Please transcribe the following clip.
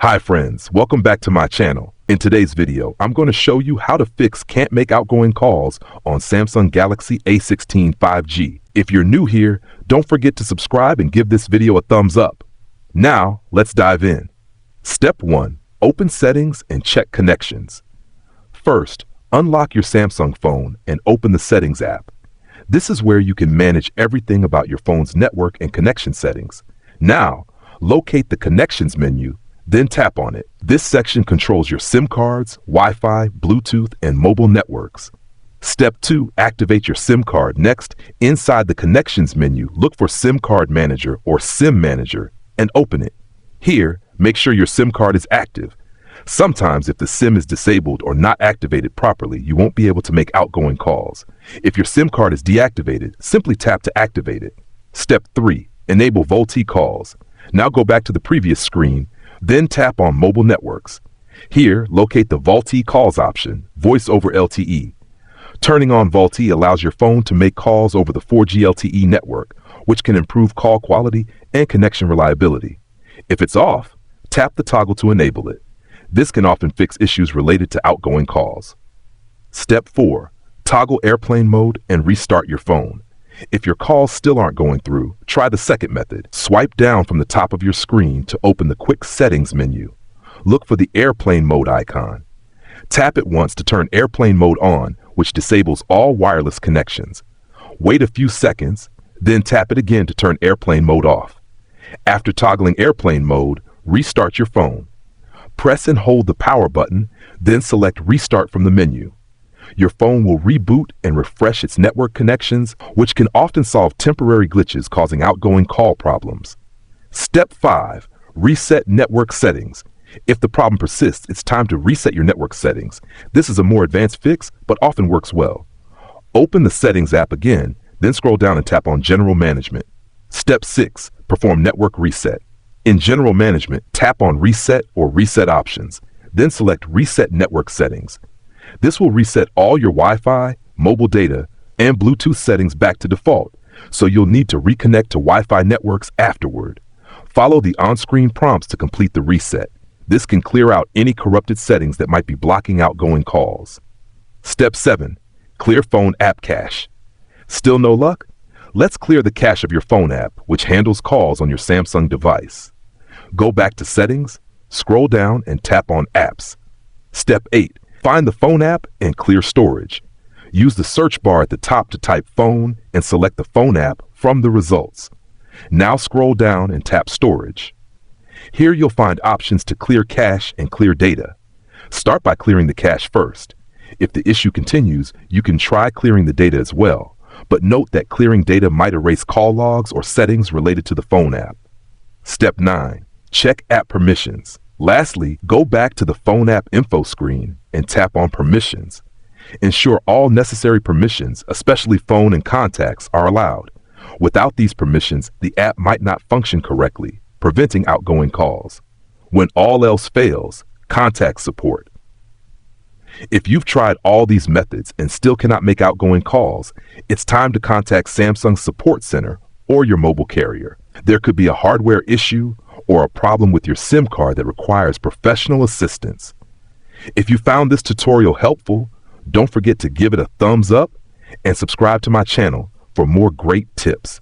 Hi friends, welcome back to my channel. In today's video, I'm going to show you how to fix can't make outgoing calls on Samsung Galaxy A16 5G. If you're new here, don't forget to subscribe and give this video a thumbs up. Now, let's dive in. Step 1. Open Settings and check Connections. First, unlock your Samsung phone and open the Settings app. This is where you can manage everything about your phone's network and connection settings. Now, locate the Connections menu, then tap on it. This section controls your SIM cards, Wi-Fi, Bluetooth, and mobile networks. Step 2. Activate your SIM card. Next, inside the Connections menu, look for SIM Card Manager or SIM Manager and open it. Here, make sure your SIM card is active. Sometimes if the SIM is disabled or not activated properly, you won't be able to make outgoing calls. If your SIM card is deactivated, simply tap to activate it. Step 3. Enable VoLTE calls. Now go back to the previous screen, then tap on Mobile Networks. Here, locate the VoLTE calls option, Voice over LTE. Turning on VoLTE allows your phone to make calls over the 4G LTE network, which can improve call quality and connection reliability. If it's off, tap the toggle to enable it. This can often fix issues related to outgoing calls. Step 4. Toggle airplane mode and restart your phone. If your calls still aren't going through, try the second method. Swipe down from the top of your screen to open the Quick Settings menu. Look for the airplane mode icon. Tap it once to turn airplane mode on, which disables all wireless connections. Wait a few seconds, then tap it again to turn airplane mode off. After toggling airplane mode, restart your phone. Press and hold the power button, then select Restart from the menu. Your phone will reboot and refresh its network connections, which can often solve temporary glitches causing outgoing call problems. Step 5. Reset network settings. If the problem persists, it's time to reset your network settings. This is a more advanced fix, but often works well. Open the Settings app again, then scroll down and tap on General Management. Step 6. Perform network reset. In General Management, tap on Reset or Reset Options, then select Reset Network Settings. This will reset all your Wi-Fi, mobile data, and Bluetooth settings back to default, so you'll need to reconnect to Wi-Fi networks afterward. Follow the on-screen prompts to complete the reset. This can clear out any corrupted settings that might be blocking outgoing calls. Step 7. Clear phone app cache. Still no luck? Let's clear the cache of your phone app, which handles calls on your Samsung device. Go back to Settings, scroll down, and tap on Apps. Step 8. Find the phone app and clear storage. Use the search bar at the top to type phone and select the phone app from the results. Now scroll down and tap Storage. Here you'll find options to clear cache and clear data. Start by clearing the cache first. If the issue continues, you can try clearing the data as well, but note that clearing data might erase call logs or settings related to the phone app. Step 9. Check app permissions. Lastly, go back to the phone app info screen and tap on Permissions. Ensure all necessary permissions, especially phone and contacts, are allowed. Without these permissions, the app might not function correctly, preventing outgoing calls. When all else fails, contact support. If you've tried all these methods and still cannot make outgoing calls, it's time to contact Samsung's support center or your mobile carrier. There could be a hardware issue or a problem with your SIM card that requires professional assistance. If you found this tutorial helpful, don't forget to give it a thumbs up and subscribe to my channel for more great tips.